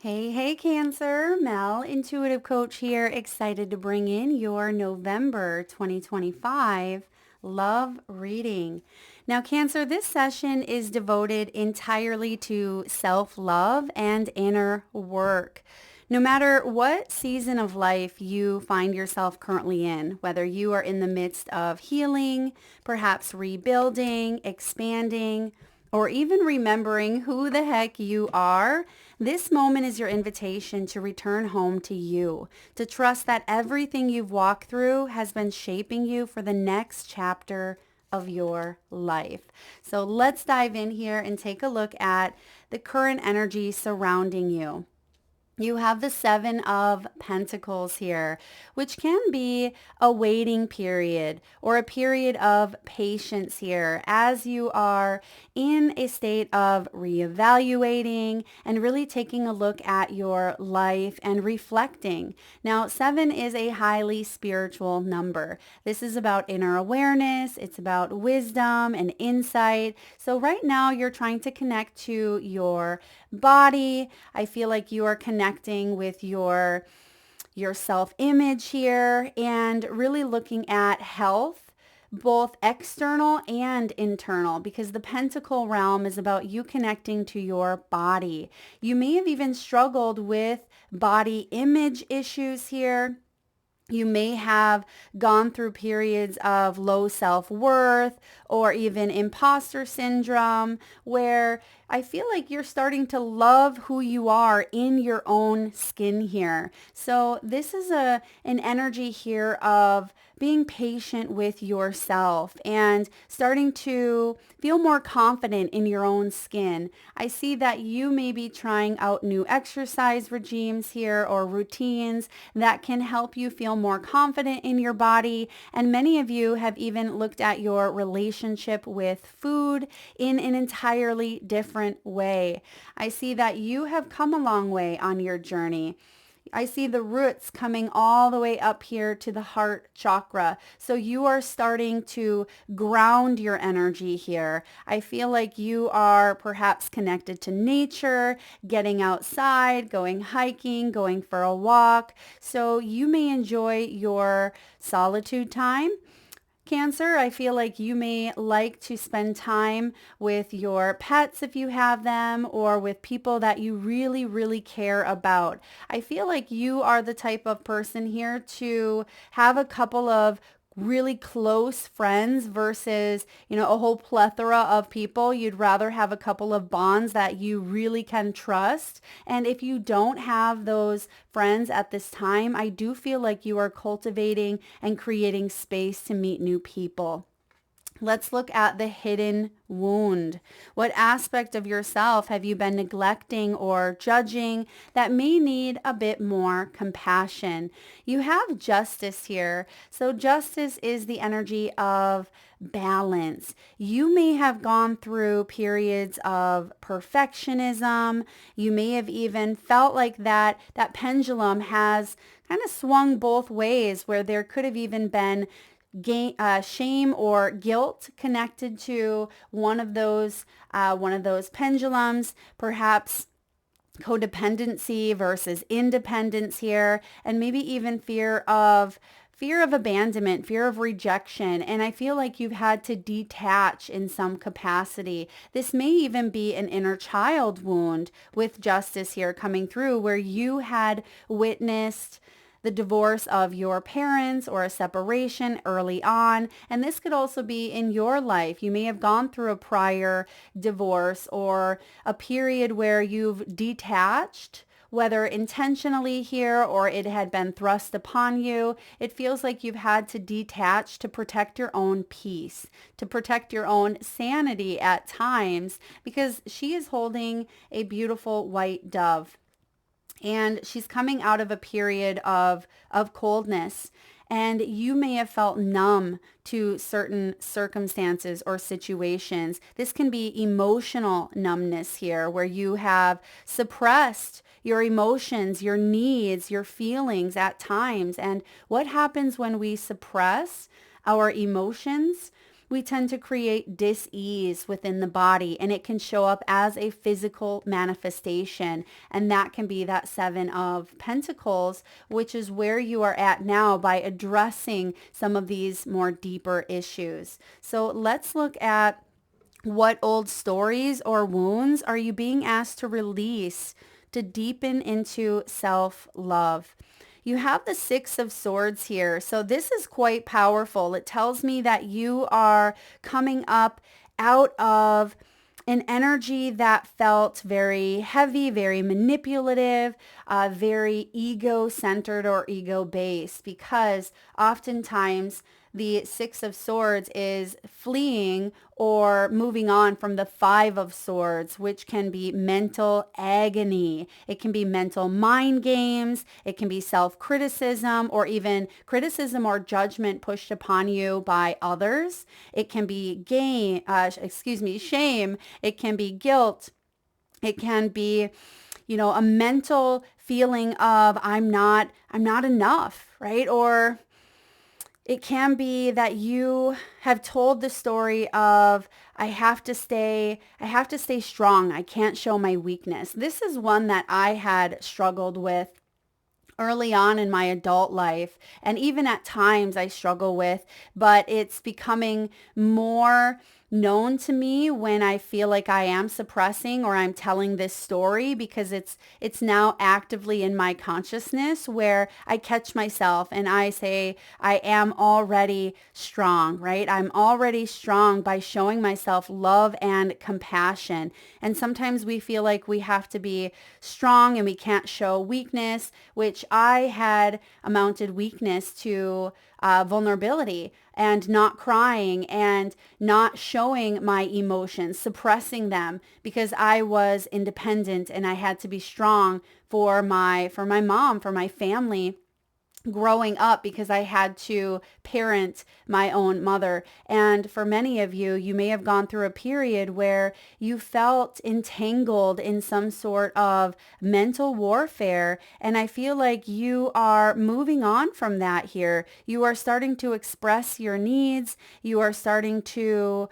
Hey, Cancer. Mel, Intuitive Coach here, excited to bring in your November 2025 love reading. Now, Cancer, this session is devoted entirely to self-love and inner work. No matter what season of life you find yourself currently in, whether you are in the midst of healing, perhaps rebuilding, expanding, or even remembering who the heck you are, this moment is your invitation to return home to you, to trust that everything you've walked through has been shaping you for the next chapter of your life. So let's dive in here and take a look at the current energy surrounding you. You have the Seven of Pentacles here, which can be a waiting period or a period of patience here as you are in a state of reevaluating and really taking a look at your life and reflecting. Now, seven is a highly spiritual number. This is about inner awareness. It's about wisdom and insight. So right now you're trying to connect to your body. I feel like you are connecting with your self-image here and really looking at health, both external and internal, because the pentacle realm is about you connecting to your body. You may have even struggled with body image issues here. You may have gone through periods of low self-worth or even imposter syndrome where I feel like you're starting to love who you are in your own skin here. So this is an energy here of being patient with yourself and starting to feel more confident in your own skin. I see that you may be trying out new exercise regimes here or routines that can help you feel more confident in your body. And many of you have even looked at your relationship with food in an entirely different way. I see that you have come a long way on your journey. I see the roots coming all the way up here to the heart chakra. So you are starting to ground your energy here. I feel like you are perhaps connected to nature, getting outside, going hiking, going for a walk. So you may enjoy your solitude time. Cancer, I feel like you may like to spend time with your pets if you have them or with people that you really, really care about. I feel like you are the type of person here to have a couple of really close friends versus, a whole plethora of people. You'd rather have a couple of bonds that you really can trust. And if you don't have those friends at this time, I do feel like you are cultivating and creating space to meet new people. Let's look at the hidden wound. What aspect of yourself have you been neglecting or judging that may need a bit more compassion? You have justice here. So justice is the energy of balance. You may have gone through periods of perfectionism. You may have even felt like that pendulum has kind of swung both ways where there could have even been shame or guilt connected to one of those pendulums, perhaps codependency versus independence here, and maybe even fear of abandonment, fear of rejection. And I feel like you've had to detach in some capacity. This may even be an inner child wound with justice here coming through where you had witnessed the divorce of your parents or a separation early on. And this could also be in your life. You may have gone through a prior divorce or a period where you've detached, whether intentionally here or it had been thrust upon you. It feels like you've had to detach to protect your own peace, to protect your own sanity at times, because she is holding a beautiful white dove. And she's coming out of a period of coldness. And you may have felt numb to certain circumstances or situations. This can be emotional numbness here, where you have suppressed your emotions, your needs, your feelings at times. And what happens when we suppress our emotions? we tend to create dis-ease within the body, and it can show up as a physical manifestation. And that can be that Seven of Pentacles, which is where you are at now by addressing some of these more deeper issues. So let's look at what old stories or wounds are you being asked to release to deepen into self-love. You have the Six of Swords here. So this is quite powerful. It tells me that you are coming up out of an energy that felt very heavy, very manipulative, very ego-centered or ego-based, because oftentimes the Six of Swords is fleeing or moving on from the Five of Swords, which can be mental agony. It can be mental mind games. It can be self-criticism or even criticism or judgment pushed upon you by others. It can be shame. It can be guilt. It can be, a mental feeling of I'm not enough, right? Or it can be that you have told the story of I have to stay strong. I can't show my weakness. This is one that I had struggled with early on in my adult life, and even at times I struggle with, but it's becoming more known to me when I feel like I am suppressing or I'm telling this story, because it's now actively in my consciousness where I catch myself and I say, I am already strong, right? I'm already strong by showing myself love and compassion. And sometimes we feel like we have to be strong and we can't show weakness, which I had amounted weakness to vulnerability and not crying and not showing my emotions, suppressing them because I was independent and I had to be strong for my mom, for my family growing up, because I had to parent my own mother. And for many of you, you may have gone through a period where you felt entangled in some sort of mental warfare. And I feel like you are moving on from that here. You are starting to express your needs. You are starting to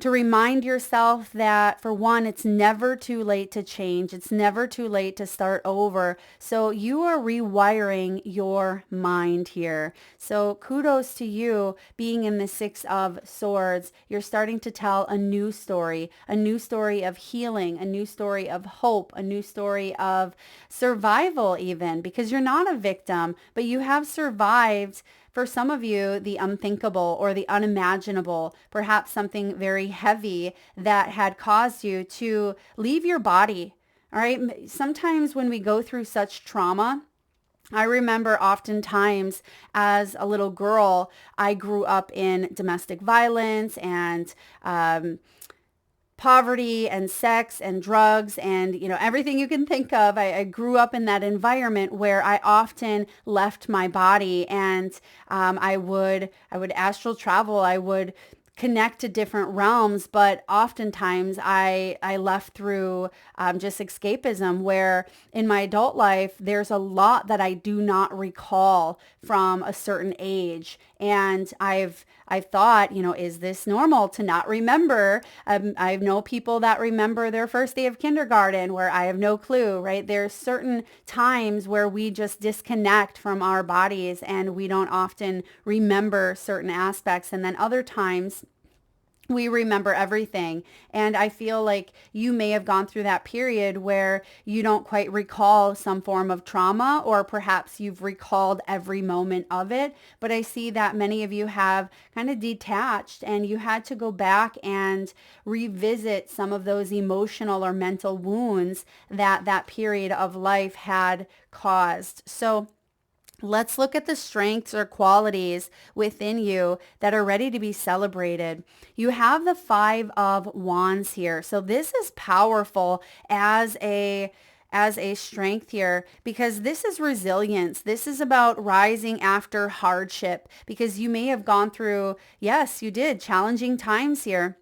remind yourself that, for one, it's never too late to change. It's never too late to start over. So you are rewiring your mind here. So kudos to you being in the Six of Swords. You're starting to tell a new story of healing, a new story of hope, a new story of survival even, because you're not a victim, but you have survived. For some of you, the unthinkable or the unimaginable, perhaps something very heavy that had caused you to leave your body. All right. Sometimes when we go through such trauma, I remember oftentimes as a little girl, I grew up in domestic violence and poverty and sex and drugs and, everything you can think of. I grew up in that environment where I often left my body, and I would astral travel. I would connect to different realms, but oftentimes I left through just escapism, where in my adult life, there's a lot that I do not recall from a certain age. And I've thought, is this normal to not remember? I know people that remember their first day of kindergarten where I have no clue, right? There's certain times where we just disconnect from our bodies and we don't often remember certain aspects. And then other times we remember everything. And I feel like you may have gone through that period where you don't quite recall some form of trauma, or perhaps you've recalled every moment of it. But I see that many of you have kind of detached, and you had to go back and revisit some of those emotional or mental wounds that period of life had caused. So let's look at the strengths or qualities within you that are ready to be celebrated. You have the Five of Wands here. So this is powerful as a strength here, because this is resilience. This is about rising after hardship, because you may have gone through, yes, you did, challenging times here.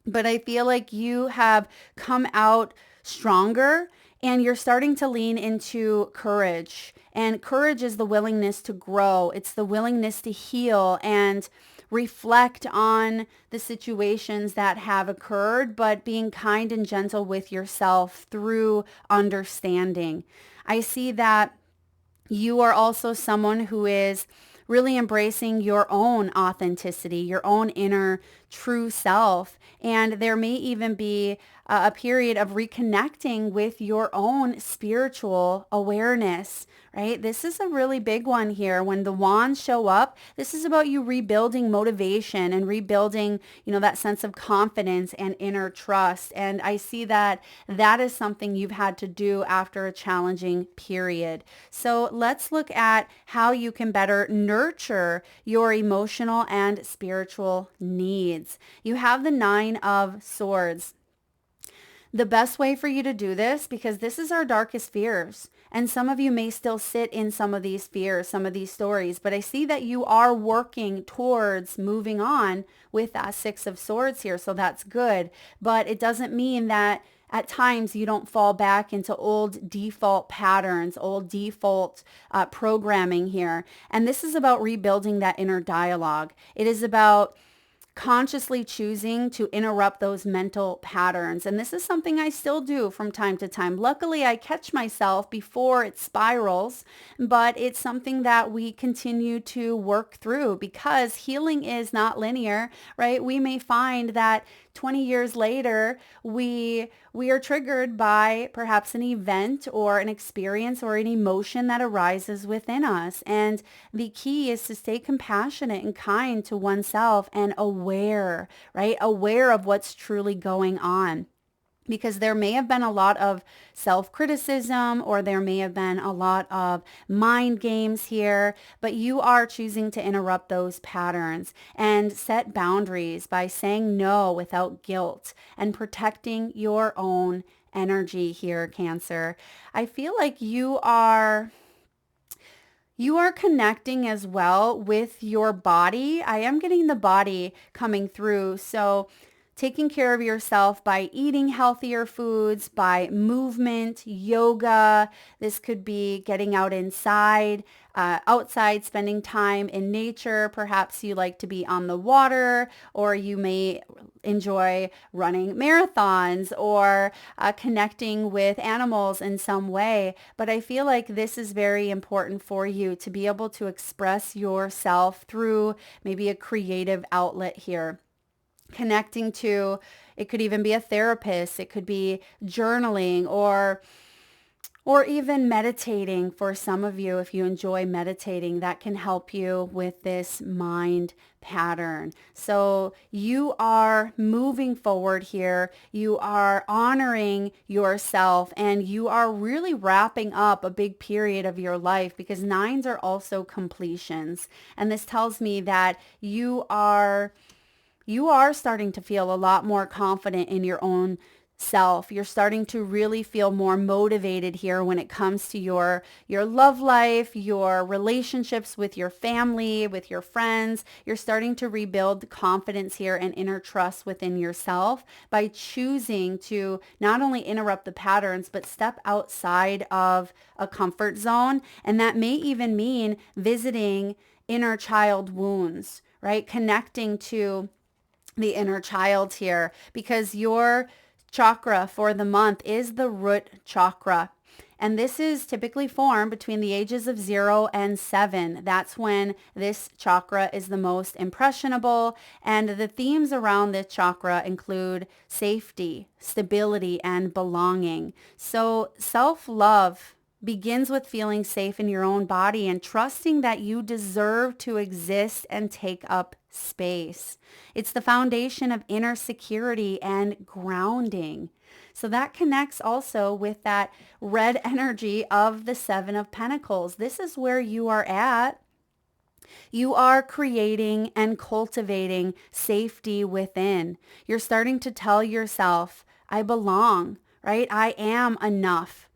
But I feel like you have come out stronger, and you're starting to lean into courage. And courage is the willingness to grow. It's the willingness to heal and reflect on the situations that have occurred, but being kind and gentle with yourself through understanding. I see that you are also someone who is really embracing your own authenticity, your own inner true self. And there may even be a period of reconnecting with your own spiritual awareness, right? This is a really big one here. When the wands show up, this is about you rebuilding motivation and rebuilding, that sense of confidence and inner trust. And I see that that is something you've had to do after a challenging period. So let's look at how you can better nurture your emotional and spiritual needs. You have the 9 of Swords. The best way for you to do this, because this is our darkest fears, and some of you may still sit in some of these fears, some of these stories, but I see that you are working towards moving on with that 6 of Swords here, so that's good. But it doesn't mean that at times you don't fall back into old default patterns, old default programming here. And this is about rebuilding that inner dialogue. It is about consciously choosing to interrupt those mental patterns. And this is something I still do from time to time. Luckily, I catch myself before it spirals, but it's something that we continue to work through because healing is not linear, right? We may find that 20 years later, we are triggered by perhaps an event or an experience or an emotion that arises within us. And the key is to stay compassionate and kind to oneself and aware, right? Aware of what's truly going on. Because there may have been a lot of self-criticism or there may have been a lot of mind games here, but you are choosing to interrupt those patterns and set boundaries by saying no without guilt and protecting your own energy here, Cancer. I feel like you are connecting as well with your body. I am getting the body coming through. So taking care of yourself by eating healthier foods, by movement, yoga. This could be getting out outside, spending time in nature. Perhaps you like to be on the water, or you may enjoy running marathons or connecting with animals in some way. But I feel like this is very important for you to be able to express yourself through maybe a creative outlet here. Connecting to, it could even be a therapist, it could be journaling or even meditating for some of you. If you enjoy meditating, that can help you with this mind pattern. So you are moving forward here. You are honoring yourself and you are really wrapping up a big period of your life because 9s are also completions. And this tells me that you are starting to feel a lot more confident in your own self. You're starting to really feel more motivated here when it comes to your love life, your relationships with your family, with your friends. You're starting to rebuild confidence here and inner trust within yourself by choosing to not only interrupt the patterns, but step outside of a comfort zone. And that may even mean visiting inner child wounds, right? Connecting to the inner child here, because your chakra for the month is the root chakra. And this is typically formed between the ages of 0 and 7. That's when this chakra is the most impressionable. And the themes around this chakra include safety, stability, and belonging. So self-love begins with feeling safe in your own body and trusting that you deserve to exist and take up space. It's the foundation of inner security and grounding. So that connects also with that red energy of the 7 of Pentacles. This is where you are at. You are creating and cultivating safety within. You're starting to tell yourself, I belong, right? I am enough.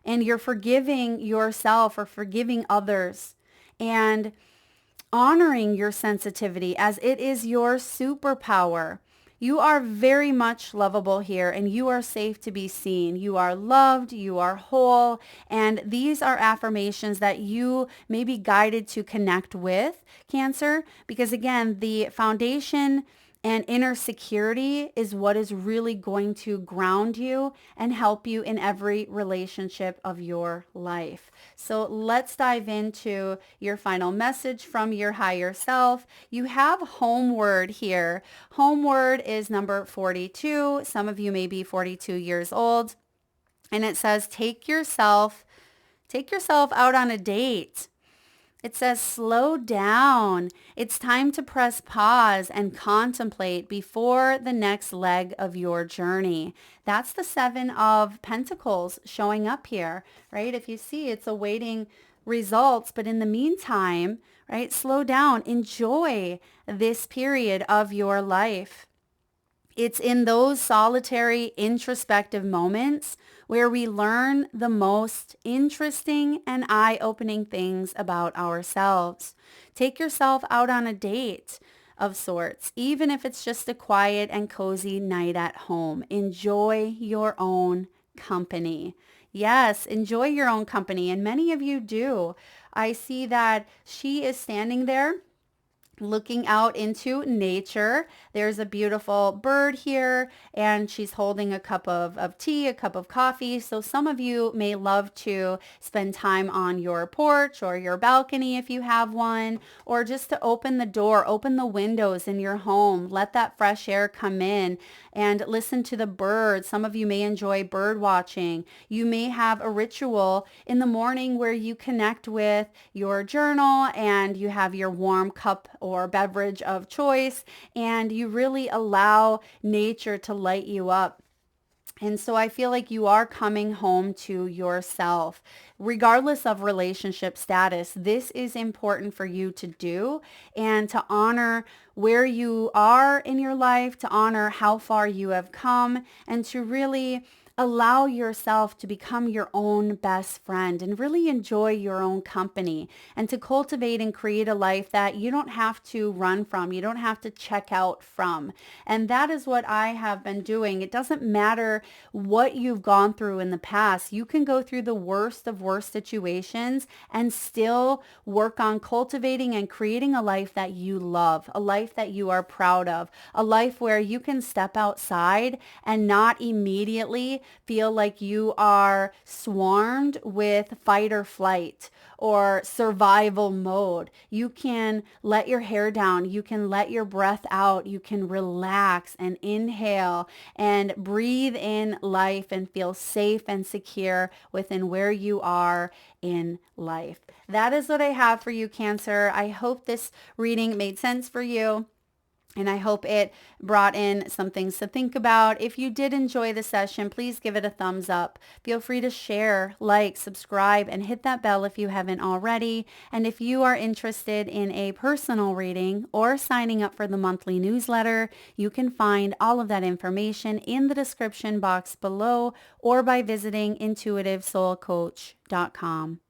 And you're forgiving yourself or forgiving others and honoring your sensitivity as it is your superpower. You are very much lovable here, and you are safe to be seen. You are loved, you are whole, and these are affirmations that you may be guided to connect with, Cancer, because again, the foundation and inner security is what is really going to ground you and help you in every relationship of your life. So let's dive into your final message from your higher self. You have homeward here. Homeward is number 42. Some of you may be 42 years old. And it says, take yourself out on a date. It says, slow down. It's time to press pause and contemplate before the next leg of your journey. That's the 7 of Pentacles showing up here, right? If you see, it's awaiting results, but in the meantime, right, slow down. Enjoy this period of your life. It's in those solitary, introspective moments where we learn the most interesting and eye-opening things about ourselves. Take yourself out on a date of sorts, even if it's just a quiet and cozy night at home. Enjoy your own company. Yes, enjoy your own company, and many of you do. I see that she is standing there looking out into nature. There's a beautiful bird here, and she's holding a cup of tea, a cup of coffee. So some of you may love to spend time on your porch or your balcony if you have one, or just to open the door, open the windows in your home, let that fresh air come in and listen to the birds. Some of you may enjoy bird watching. You may have a ritual in the morning where you connect with your journal and you have your warm cup or beverage of choice, and you really allow nature to light you up. And so I feel like you are coming home to yourself. Regardless of relationship status, this is important for you to do and to honor where you are in your life, to honor how far you have come, and to really allow yourself to become your own best friend and really enjoy your own company, and to cultivate and create a life that you don't have to run from, you don't have to check out from. And that is what I have been doing. It doesn't matter what you've gone through in the past. You can go through the worst of worst situations and still work on cultivating and creating a life that you love, a life that you are proud of, a life where you can step outside and not immediately feel like you are swarmed with fight or flight or survival mode. You can let your hair down. You can let your breath out. You can relax and inhale and breathe in life and feel safe and secure within where you are in life. That is what I have for you, Cancer. I hope this reading made sense for you, and I hope it brought in some things to think about. If you did enjoy the session, please give it a thumbs up. Feel free to share, like, subscribe, and hit that bell if you haven't already. And if you are interested in a personal reading or signing up for the monthly newsletter, you can find all of that information in the description box below or by visiting intuitivesoulcoach.com.